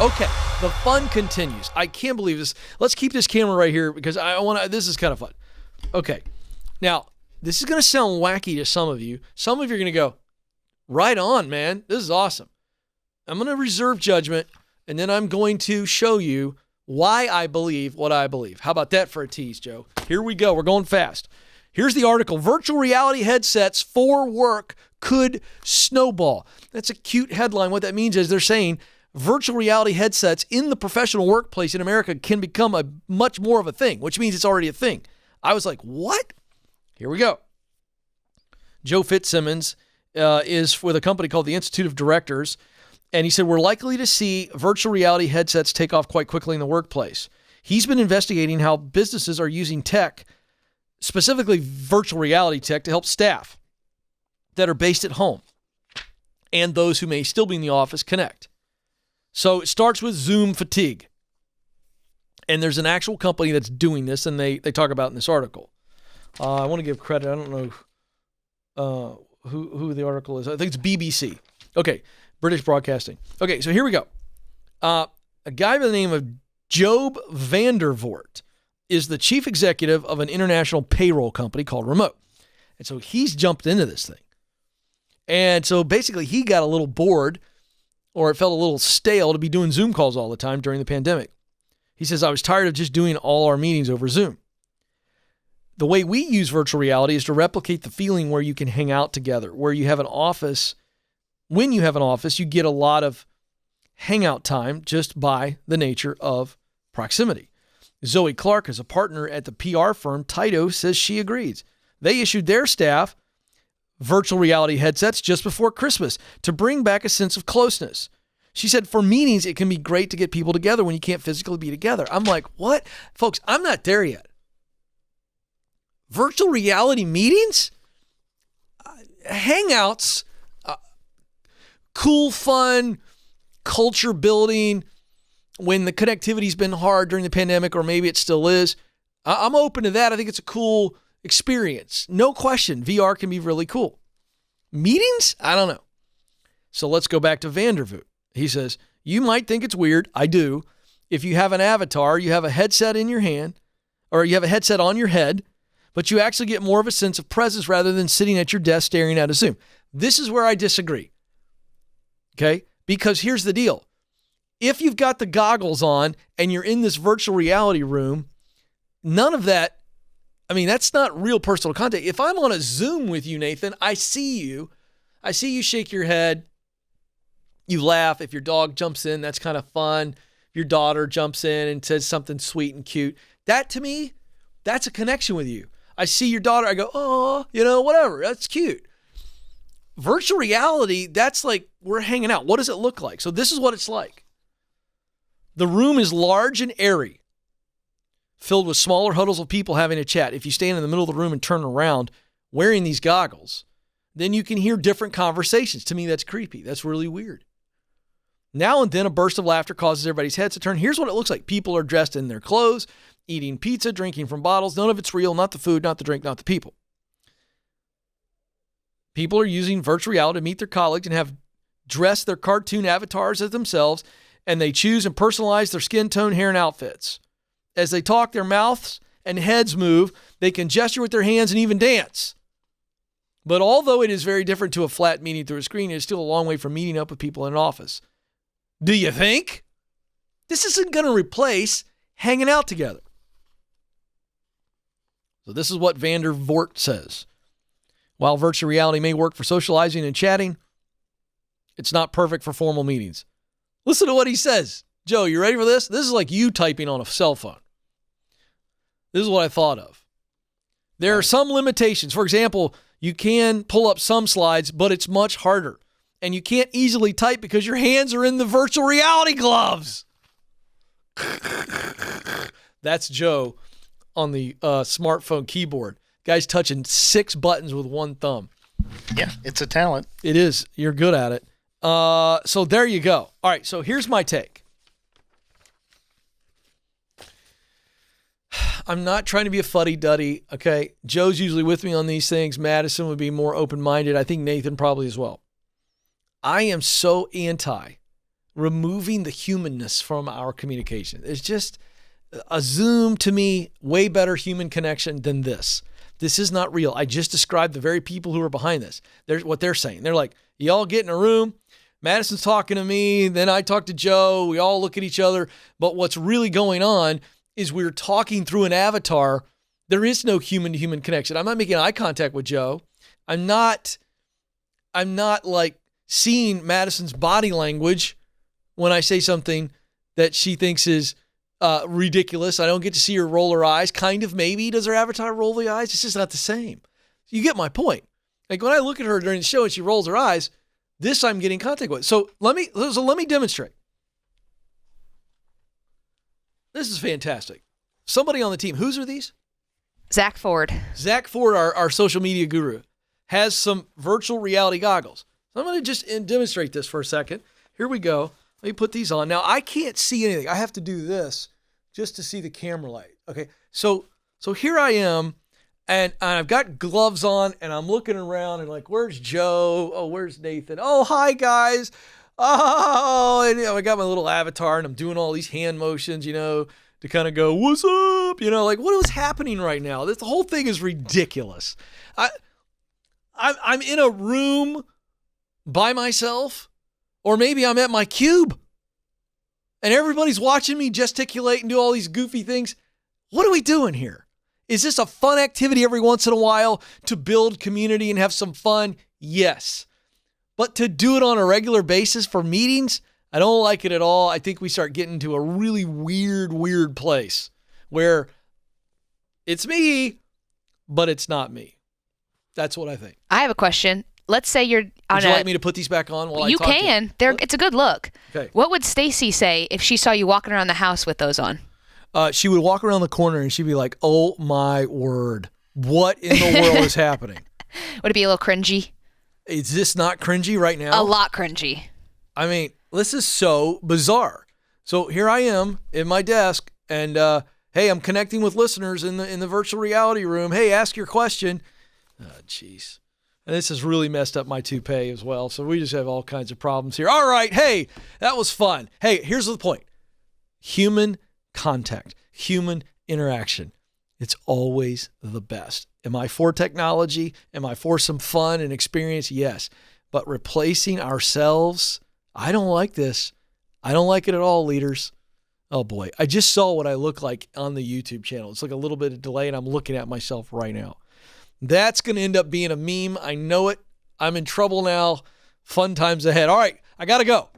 Okay, the fun continues. I can't believe this. Let's keep this camera right here because I want to. This is kind of fun. Okay, now this is going to sound wacky to some of you. Some of you are going to go, right on, man. This is awesome. I'm going to reserve judgment, and then I'm going to show you why I believe what I believe. How about that for a tease, Joe? Here we go. We're going fast. Here's the article. Virtual reality headsets for work could snowball. That's a cute headline. What that means is they're saying virtual reality headsets in the professional workplace in America can become a much more of a thing, which means it's already a thing. I was like, what? Here we go. Joe Fitzsimmons is with a company called the Institute of Directors, and he said, we're likely to see virtual reality headsets take off quite quickly in the workplace. He's been investigating how businesses are using tech, specifically virtual reality tech, to help staff that are based at home and those who may still be in the office connect. So it starts with Zoom fatigue. And there's an actual company that's doing this, and they talk about it in this article. I want to give credit. I don't know who the article is. I think it's BBC. Okay, British Broadcasting. Okay, so here we go. A guy by the name of Job Vandervoort is the chief executive of an international payroll company called Remote. And so he's jumped into this thing. And so basically he got a little bored, or it felt a little stale to be doing Zoom calls all the time during the pandemic. He says, I was tired of just doing all our meetings over Zoom. The way we use virtual reality is to replicate the feeling where you can hang out together, where you have an office. When you have an office, you get a lot of hangout time just by the nature of proximity. Zoe Clark is a partner at the PR firm Taito, says she agrees. They issued their staff virtual reality headsets just before Christmas to bring back a sense of closeness. She said, for meetings, it can be great to get people together when you can't physically be together. I'm like, what? Folks, I'm not there yet. Virtual reality meetings? Hangouts? Cool, fun, culture building when the connectivity's been hard during the pandemic, or maybe it still is. I'm open to that. I think it's a cool experience. No question, VR can be really cool. Meetings? I don't know. So let's go back to Vandervoort. He says, you might think it's weird. I do. If you have an avatar, you have a headset in your hand, or you have a headset on your head, but you actually get more of a sense of presence rather than sitting at your desk staring at a Zoom. This is where I disagree. Okay? Because here's the deal. If you've got the goggles on and you're in this virtual reality room, none of that, I mean, that's not real personal contact. If I'm on a Zoom with you, Nathan, I see you shake your head, you laugh. If your dog jumps in, that's kind of fun. If your daughter jumps in and says something sweet and cute, that to me, that's a connection with you. I see your daughter, I go, oh, whatever, that's cute. Virtual reality, that's like we're hanging out. What does it look like? So this is what it's like. The room is large and airy, filled with smaller huddles of people having a chat. If you stand in the middle of the room and turn around wearing these goggles, then you can hear different conversations. To me, that's creepy. That's really weird. Now and then, a burst of laughter causes everybody's heads to turn. Here's what it looks like. People are dressed in their clothes, eating pizza, drinking from bottles. None of it's real, not the food, not the drink, not the people. People are using virtual reality to meet their colleagues and have dressed their cartoon avatars as themselves, and they choose and personalize their skin tone, hair, and outfits. As they talk, their mouths and heads move. They can gesture with their hands and even dance. But although it is very different to a flat meeting through a screen, it is still a long way from meeting up with people in an office. Do you think? This isn't going to replace hanging out together. So this is what Vandervoort says. While virtual reality may work for socializing and chatting, it's not perfect for formal meetings. Listen to what he says. Joe, you ready for this? This is like you typing on a cell phone. This is what I thought of. There are some limitations. For example, you can pull up some slides, but it's much harder. And you can't easily type because your hands are in the virtual reality gloves. That's Joe on the smartphone keyboard. Guy's touching 6 buttons with one thumb. Yeah, it's a talent. It is. You're good at it. So there you go. All right, so here's my take. I'm not trying to be a fuddy-duddy, okay? Joe's usually with me on these things. Madison would be more open-minded. I think Nathan probably as well. I am so anti removing the humanness from our communication. It's just a Zoom, to me, way better human connection than this. This is not real. I just described the very people who are behind this. There's what they're saying. They're like, y'all get in a room, Madison's talking to me, then I talk to Joe, we all look at each other. But what's really going on is we're talking through an avatar. There is no human-to-human connection. I'm not making eye contact with Joe. I'm not like seeing Madison's body language when I say something that she thinks is ridiculous. I don't get to see her roll her eyes. Kind of, maybe. Does her avatar roll the eyes? It's just not the same. You get my point. Like when I look at her during the show and she rolls her eyes, this I'm getting contact with. So let me demonstrate. This is fantastic. Somebody on the team, whose are these? Zach Ford. Zach Ford, our social media guru, has some virtual reality goggles. So I'm going to just demonstrate this for a second. Here we go. Let me put these on. Now, I can't see anything. I have to do this just to see the camera light. Okay, so here I am, and I've got gloves on, and I'm looking around, and like, where's Joe? Oh, where's Nathan? Oh, hi, guys. Oh, and I got my little avatar, and I'm doing all these hand motions, to kind of go, what's up? Like, what is happening right now? The whole thing is ridiculous. I'm in a room by myself, or maybe I'm at my cube, and everybody's watching me gesticulate and do all these goofy things. What are we doing here? Is this a fun activity every once in a while to build community and have some fun? Yes. But to do it on a regular basis for meetings, I don't like it at all. I think we start getting to a really weird place where it's me, but it's not me. That's what I think. I have a question. Let's say you're on Would you like me to put these back on while I talk? You can. It's a good look. Okay. What would Stacy say if she saw you walking around the house with those on? She would walk around the corner and she'd be like, oh my word, what in the world is happening? Would it be a little cringy? Is this not cringy right now? A lot cringy. I mean, this is so bizarre. So here I am in my desk, and hey, I'm connecting with listeners in the virtual reality room. Hey, ask your question. Oh, jeez. And this has really messed up my toupee as well. So we just have all kinds of problems here. All right. Hey, that was fun. Hey, here's the point. Human contact, human interaction. It's always the best. Am I for technology? Am I for some fun and experience? Yes. But replacing ourselves, I don't like this. I don't like it at all, leaders. Oh boy. I just saw what I look like on the YouTube channel. It's like a little bit of delay, and I'm looking at myself right now. That's going to end up being a meme. I know it. I'm in trouble now. Fun times ahead. All right. I got to go.